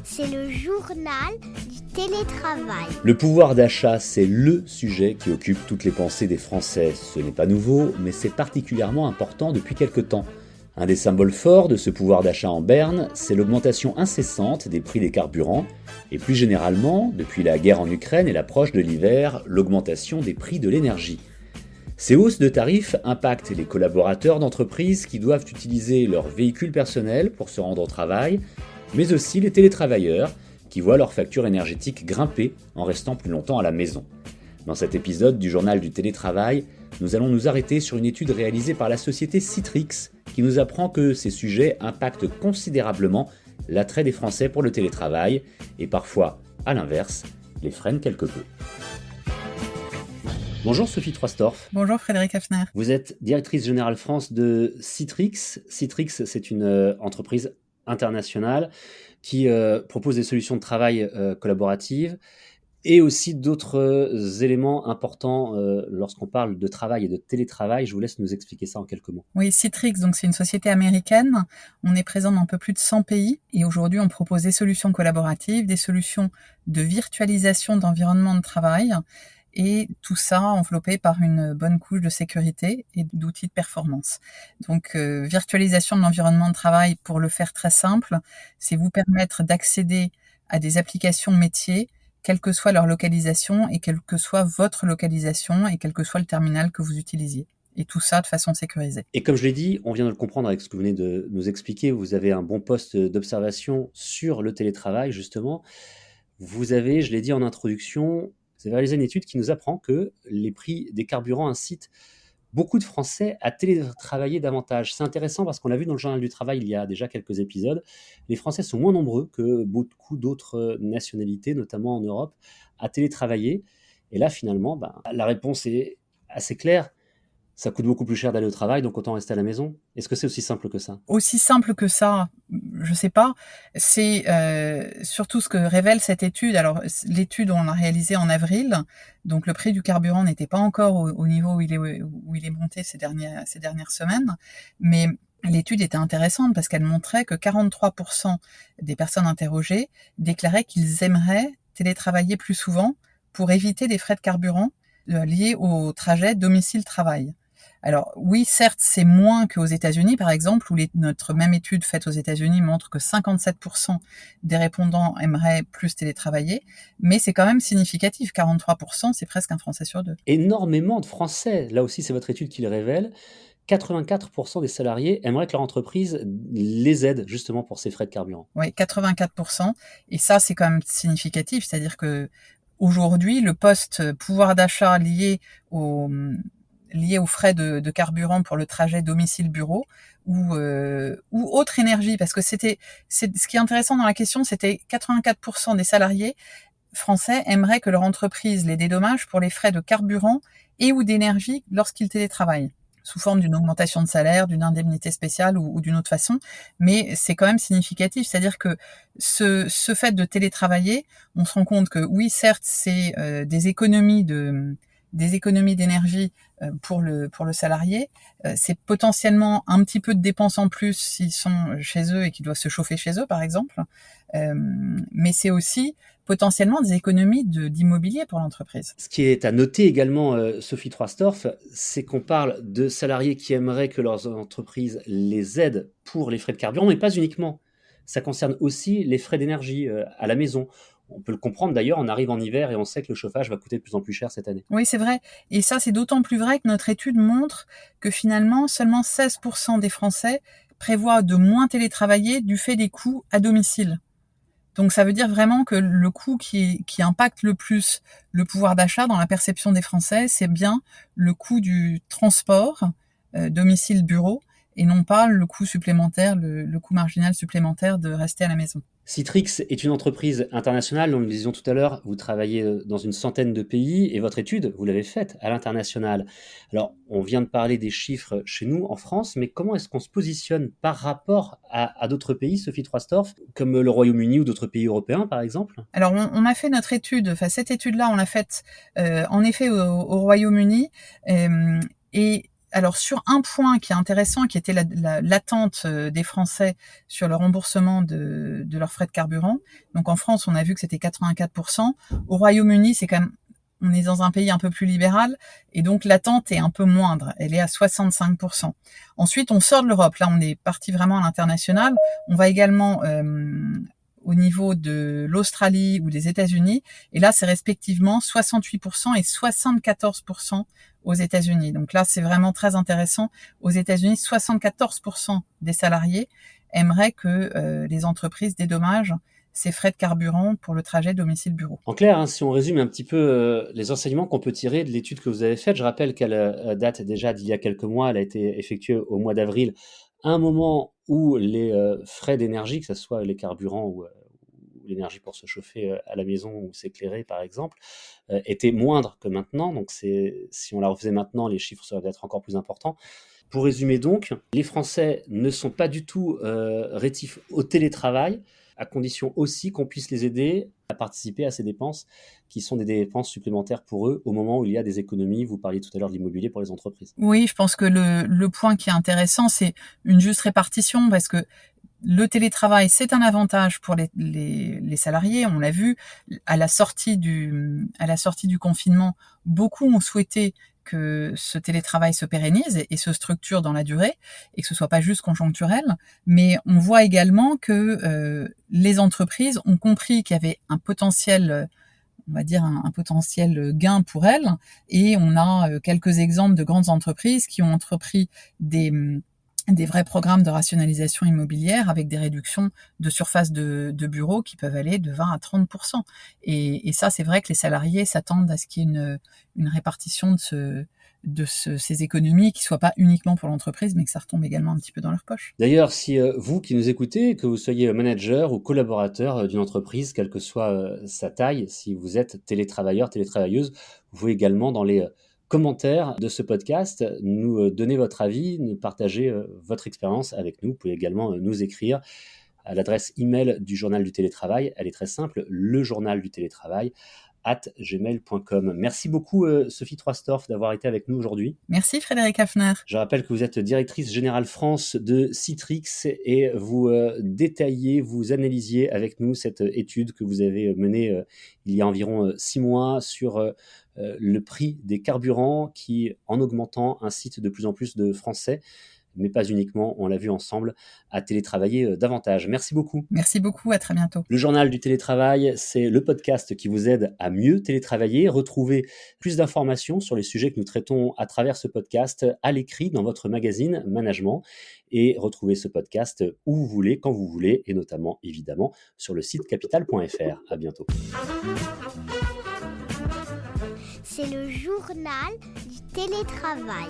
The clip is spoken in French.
C'est le journal du télétravail. Le pouvoir d'achat, c'est le sujet qui occupe toutes les pensées des Français. Ce n'est pas nouveau, mais c'est particulièrement important depuis quelque temps. Un des symboles forts de ce pouvoir d'achat en berne, c'est l'augmentation incessante des prix des carburants, et plus généralement, depuis la guerre en Ukraine et l'approche de l'hiver, l'augmentation des prix de l'énergie. Ces hausses de tarifs impactent les collaborateurs d'entreprises qui doivent utiliser leur véhicule personnel pour se rendre au travail, mais aussi les télétravailleurs qui voient leur facture énergétique grimper en restant plus longtemps à la maison. Dans cet épisode du journal du télétravail, nous allons nous arrêter sur une étude réalisée par la société Citrix qui nous apprend que ces sujets impactent considérablement l'attrait des Français pour le télétravail et parfois, à l'inverse, les freinent quelque peu. Bonjour Sophie Troisdorf. Bonjour Frédéric Hafner. Vous êtes directrice générale France de Citrix. Citrix, c'est une entreprise internationale qui propose des solutions de travail collaboratives et aussi d'autres éléments importants lorsqu'on parle de travail et de télétravail. Je vous laisse nous expliquer ça en quelques mots. Oui, Citrix, donc c'est une société américaine. On est présent dans un peu plus de 100 pays et aujourd'hui on propose des solutions collaboratives, des solutions de virtualisation d'environnement de travail et tout ça enveloppé par une bonne couche de sécurité et d'outils de performance. Donc, virtualisation de l'environnement de travail, pour le faire très simple, c'est vous permettre d'accéder à des applications métiers, quelle que soit leur localisation et quelle que soit votre localisation et quel que soit le terminal que vous utilisiez. Et tout ça de façon sécurisée. Et comme je l'ai dit, on vient de le comprendre avec ce que vous venez de nous expliquer, vous avez un bon poste d'observation sur le télétravail, justement. Vous avez, je l'ai dit en introduction, vous avez réalisé une étude qui nous apprend que les prix des carburants incitent beaucoup de Français à télétravailler davantage. C'est intéressant parce qu'on l'a vu dans le journal du travail il y a déjà quelques épisodes. Les Français sont moins nombreux que beaucoup d'autres nationalités, notamment en Europe, à télétravailler. Et là, finalement, la réponse est assez claire. Ça coûte beaucoup plus cher d'aller au travail, donc autant rester à la maison. Est-ce que c'est aussi simple que ça ? Aussi simple que ça, je sais pas. C'est surtout ce que révèle cette étude. Alors, l'étude, on l'a réalisée en avril, donc le prix du carburant n'était pas encore au niveau où il est monté ces dernières semaines, mais l'étude était intéressante parce qu'elle montrait que 43% des personnes interrogées déclaraient qu'ils aimeraient télétravailler plus souvent pour éviter des frais de carburant liés au trajet domicile-travail. Alors oui, certes, c'est moins qu'aux États-Unis, par exemple, où notre même étude faite aux États-Unis montre que 57% des répondants aimeraient plus télétravailler, mais c'est quand même significatif. 43%, c'est presque un Français sur deux. Énormément de Français, là aussi c'est votre étude qui le révèle, 84% des salariés aimeraient que leur entreprise les aide justement pour ces frais de carburant. Oui, 84%, et ça c'est quand même significatif, c'est-à-dire que aujourd'hui, le poste pouvoir d'achat lié aux frais de carburant pour le trajet domicile-bureau ou autre énergie, parce que ce qui est intéressant dans la question, c'était 84% des salariés français aimeraient que leur entreprise les dédommage pour les frais de carburant et ou d'énergie lorsqu'ils télétravaillent, sous forme d'une augmentation de salaire, d'une indemnité spéciale ou d'une autre façon, mais c'est quand même significatif, c'est-à-dire que ce fait de télétravailler, on se rend compte que oui, certes, c'est des économies d'énergie pour le salarié, c'est potentiellement un petit peu de dépenses en plus s'ils sont chez eux et qu'ils doivent se chauffer chez eux, par exemple, mais c'est aussi potentiellement des économies d'immobilier pour l'entreprise. Ce qui est à noter également, Sophie Troisdorf, c'est qu'on parle de salariés qui aimeraient que leurs entreprises les aident pour les frais de carburant, mais pas uniquement. Ça concerne aussi les frais d'énergie à la maison. On peut le comprendre d'ailleurs, on arrive en hiver et on sait que le chauffage va coûter de plus en plus cher cette année. Oui, c'est vrai. Et ça, c'est d'autant plus vrai que notre étude montre que finalement, seulement 16% des Français prévoient de moins télétravailler du fait des coûts à domicile. Donc ça veut dire vraiment que le coût qui impacte le plus le pouvoir d'achat dans la perception des Français, c'est bien le coût du transport, domicile-bureau, et non pas le coût supplémentaire, le coût marginal supplémentaire de rester à la maison. Citrix est une entreprise internationale, nous le disions tout à l'heure, vous travaillez dans une centaine de pays et votre étude, vous l'avez faite à l'international. Alors, on vient de parler des chiffres chez nous en France, mais comment est-ce qu'on se positionne par rapport à d'autres pays, Sophie Troisdorf, comme le Royaume-Uni ou d'autres pays européens par exemple ? Alors, on a fait notre étude, enfin cette étude-là, on l'a faite en effet au Royaume-Uni, et Alors sur un point qui est intéressant, qui était l'attente des Français sur le remboursement de leurs frais de carburant. Donc en France, on a vu que c'était 84%. Au Royaume-Uni, c'est quand même, on est dans un pays un peu plus libéral, et donc l'attente est un peu moindre. Elle est à 65%. Ensuite, on sort de l'Europe. Là, on est parti vraiment à l'international. On va également au niveau de l'Australie ou des États-Unis. Et là, c'est respectivement 68% et 74% aux États-Unis. Donc là, c'est vraiment très intéressant. Aux États-Unis, 74% des salariés aimeraient que les entreprises dédommagent ces frais de carburant pour le trajet domicile-bureau. En clair, hein, si on résume un petit peu les enseignements qu'on peut tirer de l'étude que vous avez faite, je rappelle qu'elle date déjà d'il y a quelques mois, elle a été effectuée au mois d'avril, à un moment où les frais d'énergie, que ce soit les carburants ou l'énergie pour se chauffer à la maison ou s'éclairer par exemple, étaient moindres que maintenant. Donc si on la refaisait maintenant, les chiffres seraient peut-être encore plus importants. Pour résumer donc, les Français ne sont pas du tout rétifs au télétravail, à condition aussi qu'on puisse les aider à participer à ces dépenses qui sont des dépenses supplémentaires pour eux au moment où il y a des économies. Vous parliez tout à l'heure de l'immobilier pour les entreprises. Oui, je pense que le point qui est intéressant, c'est une juste répartition, parce que le télétravail, c'est un avantage pour les salariés. On l'a vu, à la sortie du confinement, beaucoup ont souhaité que ce télétravail se pérennise et se structure dans la durée, et que ce soit pas juste conjoncturel. Mais on voit également que les entreprises ont compris qu'il y avait un potentiel, on va dire un potentiel gain pour elles, et on a quelques exemples de grandes entreprises qui ont entrepris des vrais programmes de rationalisation immobilière avec des réductions de surface de bureaux qui peuvent aller de 20 à 30%. Et ça, c'est vrai que les salariés s'attendent à ce qu'il y ait une répartition de ces économies qui ne soient pas uniquement pour l'entreprise, mais que ça retombe également un petit peu dans leur poche. D'ailleurs, si vous qui nous écoutez, que vous soyez manager ou collaborateur d'une entreprise, quelle que soit sa taille, si vous êtes télétravailleur, télétravailleuse, vous pouvez également dans les commentaires de ce podcast nous donner votre avis, nous partager votre expérience avec nous. Vous pouvez également nous écrire à l'adresse email du Journal du Télétravail. Elle est très simple, lejournaldutélétravail@gmail.com. Merci beaucoup Sophie Troisdorf d'avoir été avec nous aujourd'hui. Merci Frédéric Hafner. Je rappelle que vous êtes directrice générale France de Citrix et vous détaillez, vous analysiez avec nous cette étude que vous avez menée il y a environ 6 mois sur le prix des carburants qui, en augmentant, incite de plus en plus de Français, mais pas uniquement, on l'a vu ensemble, à télétravailler davantage. Merci beaucoup. Merci beaucoup, à très bientôt. Le Journal du Télétravail, c'est le podcast qui vous aide à mieux télétravailler. Retrouvez plus d'informations sur les sujets que nous traitons à travers ce podcast à l'écrit dans votre magazine Management, et retrouvez ce podcast où vous voulez, quand vous voulez, et notamment, évidemment, sur le site capital.fr. À bientôt. C'est le journal du télétravail.